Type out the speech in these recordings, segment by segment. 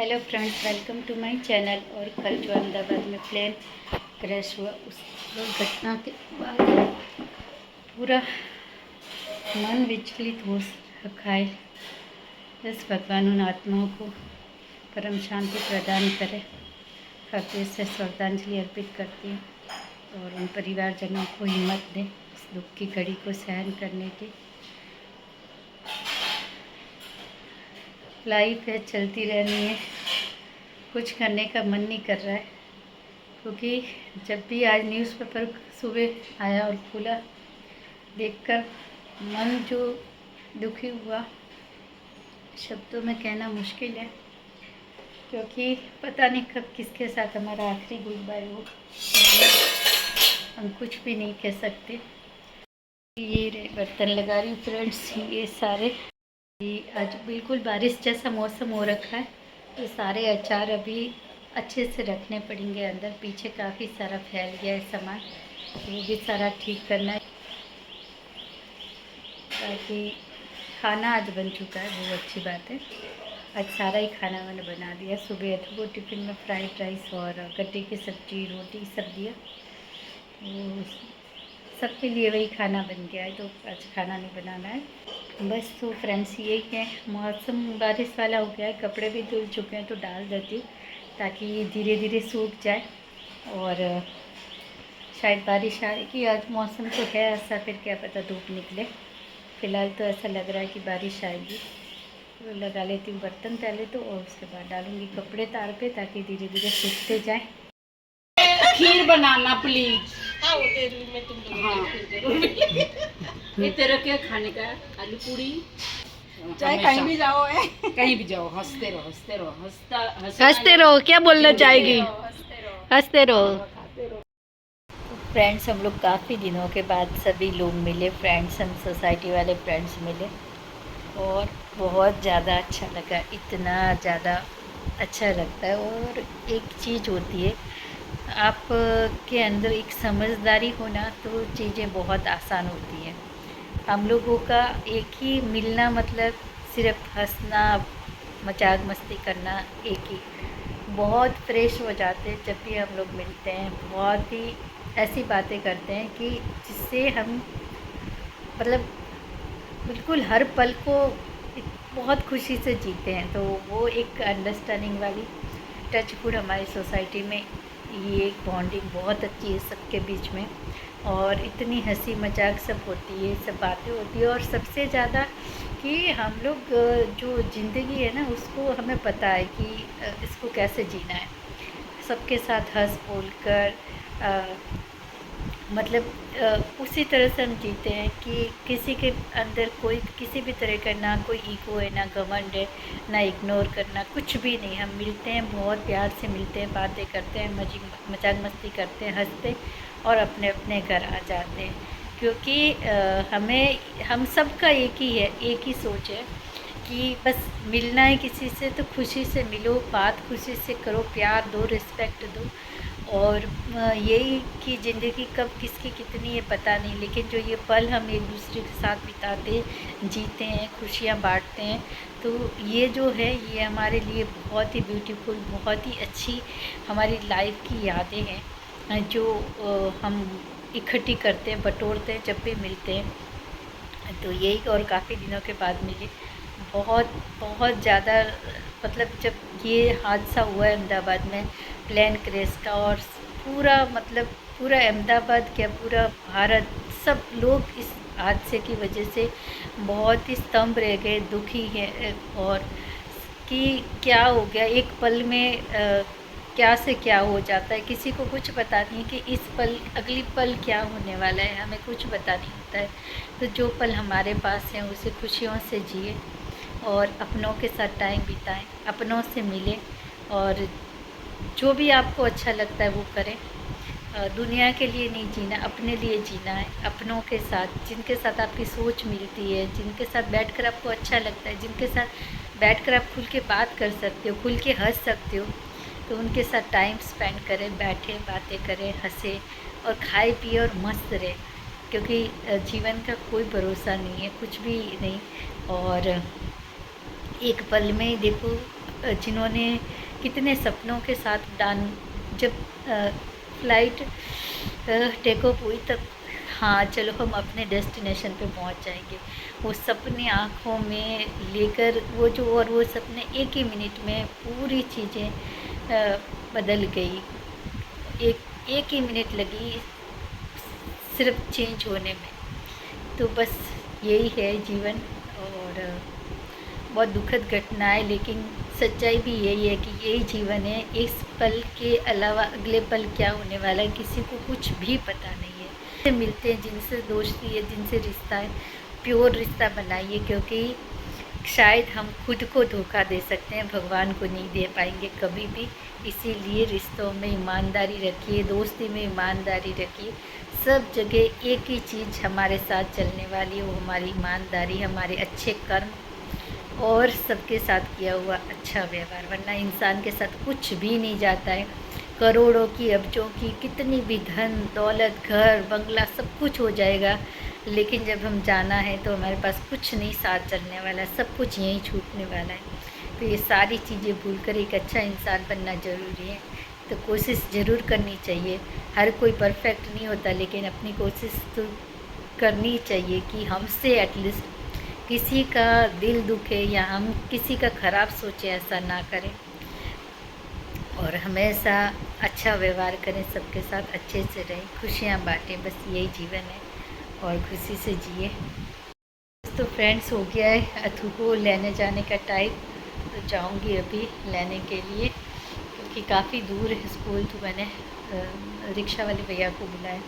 Hello friends, welcome to my channel. और कल जो अहमदाबाद में प्लेन क्रैश हुआ उस दुर्घटना के बाद पूरा मन विचलित हो रखा है। बस भगवान उन आत्माओं को परम शांति प्रदान करे। हृदय से श्रद्धांजलि अर्पित करती हूँ और उन परिवारजनों को हिम्मत दे इस दुख की घड़ी को सहन करने की। लाइफ है, चलती रहनी है, कुछ करने का मन नहीं कर रहा है। क्योंकि जब भी आज न्यूज़पेपर सुबह आया और खुला, देखकर मन जो दुखी हुआ शब्दों में कहना मुश्किल है। क्योंकि पता नहीं कब किसके साथ हमारा आखिरी गुड बाय हो, हम कुछ भी नहीं कह सकते। ये रे बर्तन लगा रही हूँ फ्रेंड्स, ये सारे आज बिल्कुल बारिश जैसा मौसम हो रखा है, तो सारे अचार अभी अच्छे से रखने पड़ेंगे अंदर। पीछे काफ़ी सारा फैल गया है सामान, तो वो भी सारा ठीक करना है ताकि खाना आज बन चुका है, वो अच्छी बात है। आज सारा ही खाना मैंने बना दिया। सुबह तो वो टिफ़िन में फ्राइड राइस और गट्टे की सब्ज़ी, रोटी सब दिया, वो सबके लिए वही खाना बन गया है, तो आज खाना नहीं बनाना है बस। तो फ्रेंड्स यही है, मौसम बारिश वाला हो गया है, कपड़े भी धुल चुके हैं तो डाल देती हूँ ताकि ये धीरे धीरे सूख जाए। और शायद बारिश आएगी, आज मौसम तो है ऐसा, फिर क्या पता धूप निकले। फ़िलहाल तो ऐसा लग रहा है कि बारिश आएगी। तो लगा लेती हूँ बर्तन पहले तो, और उसके बाद डालूँगी कपड़े तार पे ताकि धीरे धीरे सूखते जाए। खीर बनाना प्लीज। हाँ। ये तेरा क्या खाने का? आलू पूरी। चाहे कहीं भी जाओ है, कहीं भी जाओ, हंसते रहो, हंसते रहो, हंसते रहो। क्या बोलना चाहेगी? हंसते रहो। फ्रेंड्स, हम लोग काफ़ी दिनों के बाद सभी लोग मिले, फ्रेंड्स, हम सोसाइटी वाले फ्रेंड्स मिले और बहुत ज़्यादा अच्छा लगा। इतना ज़्यादा अच्छा लगता है। और एक चीज़ होती है, आप के अंदर एक समझदारी होना, तो चीज़ें बहुत आसान होती हैं। हम लोगों का एक ही मिलना मतलब सिर्फ हंसना, मजाक मस्ती करना, एक ही बहुत फ्रेश हो जाते हैं जब भी हम लोग मिलते हैं। बहुत ही ऐसी बातें करते हैं कि जिससे हम मतलब बिल्कुल हर पल को बहुत खुशी से जीते हैं। तो वो एक अंडरस्टैंडिंग वाली टचवुड हमारी सोसाइटी में ये एक बॉन्डिंग बहुत अच्छी है सबके बीच में। और इतनी हंसी मजाक सब होती है, सब बातें होती है। और सबसे ज़्यादा कि हम लोग जो ज़िंदगी है ना, उसको हमें पता है कि इसको कैसे जीना है। सबके साथ हंस बोल कर मतलब उसी तरह से हम जीते हैं कि किसी के अंदर कोई किसी भी तरह का ना कोई ईगो है, ना घमंड है, ना इग्नोर करना, कुछ भी नहीं। हम मिलते हैं, बहुत प्यार से मिलते हैं, बातें करते हैं, मजाक मस्ती करते हैं, हंसते और अपने अपने घर आ जाते हैं। क्योंकि हम सब का एक ही है, एक ही सोच है कि बस मिलना है किसी से तो खुशी से मिलो, बात खुशी से करो, प्यार दो, रिस्पेक्ट दो। और यही कि ज़िंदगी कब किसकी कितनी है पता नहीं, लेकिन जो ये पल हम एक दूसरे के साथ बिताते, जीते हैं, खुशियाँ बांटते हैं, तो ये जो है ये हमारे लिए बहुत ही ब्यूटीफुल, बहुत ही अच्छी हमारी लाइफ की यादें हैं जो हम इकट्ठी करते हैं, बटोरते हैं जब भी मिलते हैं। तो यही, और काफ़ी दिनों के बाद मिले। बहुत बहुत ज़्यादा मतलब जब ये हादसा हुआ है अहमदाबाद में प्लेन क्रैश का, और पूरा अहमदाबाद क्या पूरा भारत, सब लोग इस हादसे की वजह से बहुत ही स्तंभ रह गए, दुखी हैं। और कि क्या हो गया एक पल में, क्या से क्या हो जाता है, किसी को कुछ पता नहीं कि इस पल अगली पल क्या होने वाला है, हमें कुछ पता नहीं होता है। तो जो पल हमारे पास हैं उसे खुशियों से जिए और अपनों के साथ टाइम बिताएं, अपनों से मिलें, और जो भी आपको अच्छा लगता है वो करें। दुनिया के लिए नहीं जीना, अपने लिए जीना है, अपनों के साथ, जिनके साथ आपकी सोच मिलती है, जिनके साथ बैठकर आपको अच्छा लगता है, जिनके साथ बैठकर आप खुल के बात कर सकते हो, खुल के हंस सकते हो, तो उनके साथ टाइम स्पेंड करें, बैठें, बातें करें, हंसें और खाए पिए और मस्त रहें। क्योंकि जीवन का कोई भरोसा नहीं है, कुछ भी नहीं। और एक पल में देखो जिन्होंने कितने सपनों के साथ जब फ़्लाइट टेक ऑफ हुई तब हाँ चलो हम अपने डेस्टिनेशन पे पहुंच जाएंगे, वो सपने आँखों में लेकर वो सपने एक ही मिनट में पूरी चीज़ें बदल गई। एक ही मिनट लगी सिर्फ चेंज होने में। तो बस यही है जीवन, और बहुत दुखद घटना है, लेकिन सच्चाई भी यही है कि यही जीवन है। इस पल के अलावा अगले पल क्या होने वाला है किसी को कुछ भी पता नहीं है। जिनसे मिलते हैं, जिनसे दोस्ती है, जिनसे रिश्ता है, प्योर रिश्ता बनाइए, क्योंकि शायद हम खुद को धोखा दे सकते हैं, भगवान को नहीं दे पाएंगे कभी भी। इसीलिए रिश्तों में ईमानदारी रखिए, दोस्ती में ईमानदारी रखिए। सब जगह एक ही चीज़ हमारे साथ चलने वाली है, वो हमारी ईमानदारी, हमारे अच्छे कर्म और सबके साथ किया हुआ अच्छा व्यवहार। वरना इंसान के साथ कुछ भी नहीं जाता है। करोड़ों की, अब्जों की, कितनी भी धन दौलत, घर बंगला सब कुछ हो जाएगा, लेकिन जब हम जाना है तो हमारे पास कुछ नहीं साथ चलने वाला, सब कुछ यहीं छूटने वाला है। तो ये सारी चीज़ें भूलकर एक अच्छा इंसान बनना ज़रूरी है। तो कोशिश ज़रूर करनी चाहिए। हर कोई परफेक्ट नहीं होता, लेकिन अपनी कोशिश तो करनी चाहिए कि हमसे एटलीस्ट किसी का दिल दुखे या हम किसी का ख़राब सोचे, ऐसा ना करें। और हमेशा अच्छा व्यवहार करें, सबके साथ अच्छे से रहें, खुशियाँ बांटें। बस यही जीवन है और खुशी से जिए। तो फ्रेंड्स, हो गया है अथू को लेने जाने का टाइम, तो जाऊंगी अभी लेने के लिए, क्योंकि काफ़ी दूर है स्कूल। तो मैंने रिक्शा वाले भैया को बुलाया,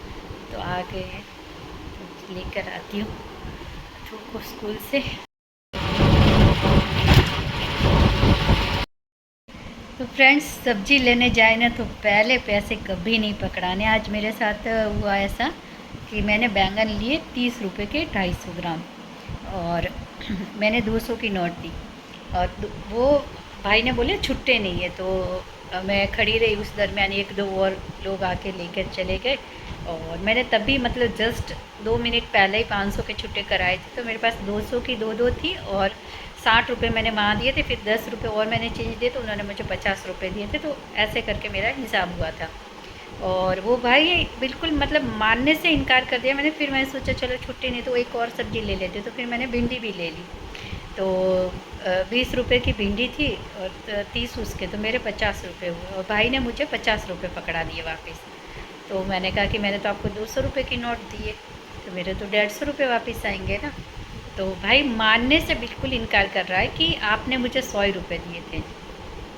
तो आ गए हैं, तो लेकर आती हूँ अथू को स्कूल से। तो फ्रेंड्स, सब्जी लेने जाए ना तो पहले पैसे कभी नहीं पकड़ाने। आज मेरे साथ हुआ ऐसा कि मैंने बैंगन लिए 30 रुपये के 250 ग्राम, और मैंने 200 की नोट दी, और वो भाई ने बोले छुट्टे नहीं है। तो मैं खड़ी रही, उस दरमियान एक दो और लोग आके लेकर चले गए, और मैंने तभी मतलब जस्ट 2 मिनट पहले ही 500 के छुट्टे कराए थे। तो मेरे पास 200 की दो थी, और 60 रुपये मैंने वहाँ दिए थे, फिर 10 रुपये और मैंने चेंज दिए, तो उन्होंने मुझे 50 रुपये दिए थे। तो ऐसे करके मेरा हिसाब हुआ था। और वो भाई बिल्कुल मतलब मानने से इनकार कर दिया। फिर मैंने सोचा चलो छुट्टी नहीं तो एक और सब्ज़ी ले लेते, तो फिर मैंने भिंडी भी ले ली। तो 20 रुपये की भिंडी थी और 30 उसके, तो मेरे 50 रुपये हुए, और भाई ने मुझे 50 रुपये पकड़ा दिए वापस। तो मैंने कहा कि मैंने तो आपको 200 रुपये की नोट दिए, तो मेरे तो 150 रुपये वापस आएंगे ना। तो भाई मानने से बिल्कुल इनकार कर रहा है कि आपने मुझे 100 रुपये दिए थे।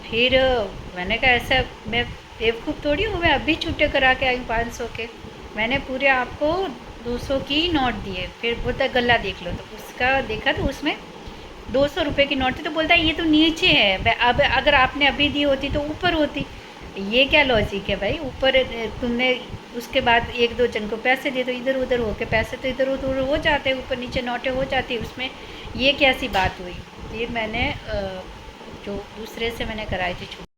फिर मैंने कहा ऐसा मैं बेवकूफ़ थोड़ी हूँ, मैं अभी छुट्टे करा के आई हूँ 500 के, मैंने पूरे आपको 200 की नोट दिए। फिर बोलता गला देख लो, तो उसका देखा तो उसमें 200 रुपये की नोट थी। तो बोलता है ये तो नीचे है, अब अगर आपने अभी दी होती तो ऊपर होती। ये क्या लॉजिक है भाई? ऊपर तुमने उसके बाद एक दो जन को पैसे दे दो, इधर उधर होके पैसे तो इधर उधर हो जाते, ऊपर नीचे नोटें हो जाती, उसमें ये कैसी बात हुई? फिर मैंने जो दूसरे से मैंने कराई थी छुट्टी,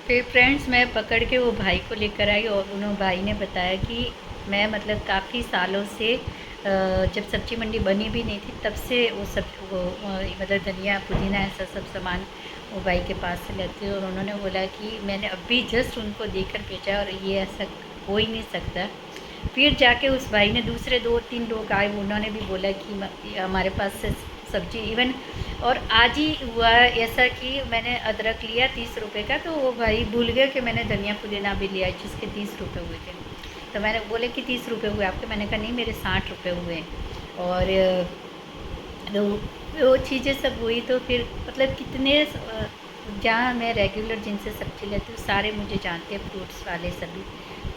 फिर फ्रेंड्स मैं पकड़ के वो भाई को लेकर आई, और उन्होंने भाई ने बताया कि मैं मतलब काफ़ी सालों से जब सब्जी मंडी बनी भी नहीं थी तब से वो मतलब धनिया पुदीना ऐसा सब सामान वो भाई के पास से लेते हैं। और उन्होंने बोला कि मैंने अभी जस्ट उनको देकर भेजा, और ये ऐसा हो ही नहीं सकता। फिर जाके उस भाई ने दूसरे 2-3 लोग आए, उन्होंने भी बोला कि हमारे पास से सब्जी इवन। और आज ही हुआ ऐसा कि मैंने अदरक लिया 30 रुपये का, तो वो भाई भूल गया कि मैंने धनिया पुदीना भी लिया जिसके 30 रुपये हुए थे। तो मैंने बोले कि 30 रुपये हुए आपके, मैंने कहा नहीं मेरे 60 रुपये हुए। और तो वो चीज़ें सब हुई, तो फिर मतलब कितने जहाँ मैं रेगुलर जिनसे सब्जी लेती हूँ सारे मुझे जानते हैं, फ्रूट्स वाले सभी।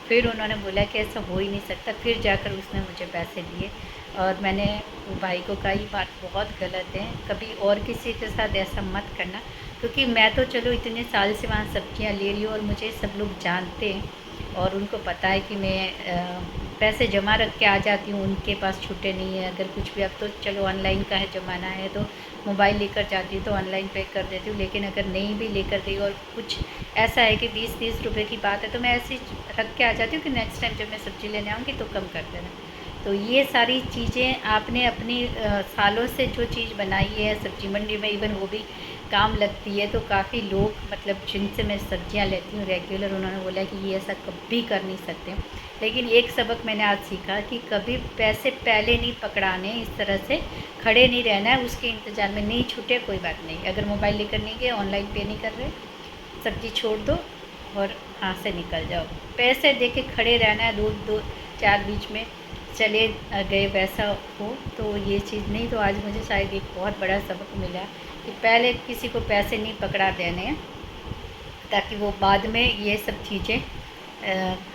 फिर उन्होंने बोला कि ऐसा हो ही नहीं सकता, फिर जाकर उसने मुझे पैसे दिए। और मैंने वो भाई को कहा ये बात बहुत गलत है, कभी और किसी के साथ ऐसा मत करना, क्योंकि मैं तो चलो इतने साल से वहाँ सब्जियाँ ले रही हूँ, और मुझे सब लोग जानते हैं, और उनको पता है कि मैं पैसे जमा रख के आ जाती हूँ, उनके पास छुट्टे नहीं है। अगर कुछ भी, अब तो चलो ऑनलाइन का है ज़माना है, तो मोबाइल लेकर जाती हूँ तो ऑनलाइन पे कर देती हूँ। लेकिन अगर नहीं भी लेकर गई और कुछ ऐसा है कि 20-30 रुपये की बात है, तो मैं ऐसे रख के आ जाती हूँ कि नेक्स्ट टाइम जब मैं सब्ज़ी लेने आऊँगी तो कम कर देना। तो ये सारी चीज़ें आपने अपनी सालों से जो चीज़ बनाई है सब्ज़ी मंडी में, इवन वो भी काम लगती है। तो काफ़ी लोग मतलब जिनसे मैं सब्जियां लेती हूँ रेगुलर, उन्होंने बोला कि ये ऐसा कभी कर नहीं सकते। लेकिन एक सबक मैंने आज सीखा कि कभी पैसे पहले नहीं पकड़ाने, इस तरह से खड़े नहीं रहना है, उसके इंतज़ार में नहीं छूटे कोई बात नहीं। अगर मोबाइल लेकर नहीं गए, ऑनलाइन पे नहीं कर रहे, सब्ज़ी छोड़ दो और हाथ से निकल जाओ। पैसे दे के खड़े रहना है, दो चार बीच में चले गए वैसा हो, तो ये चीज़ नहीं। तो आज मुझे शायद एक बहुत बड़ा सबक मिला कि पहले किसी को पैसे नहीं पकड़ा देने हैं, ताकि वो बाद में ये सब चीज़ें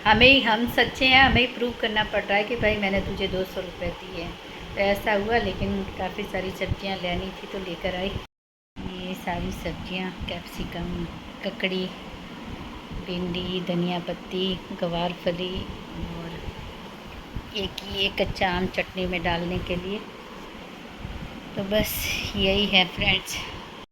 हमें ही, हम सच्चे हैं, हमें ही प्रूव करना पड़ रहा है कि भाई मैंने तुझे 200 रुपये दिए हैं। तो ऐसा हुआ। लेकिन काफ़ी सारी सब्जियां लेनी थी तो लेकर आई। ये सारी सब्जियां कैप्सिकम, ककड़ी, भिंडी, धनिया पत्ती, गवार फली और ये कच्चा आम चटनी में डालने के लिए। तो बस यही है फ्रेंड्स।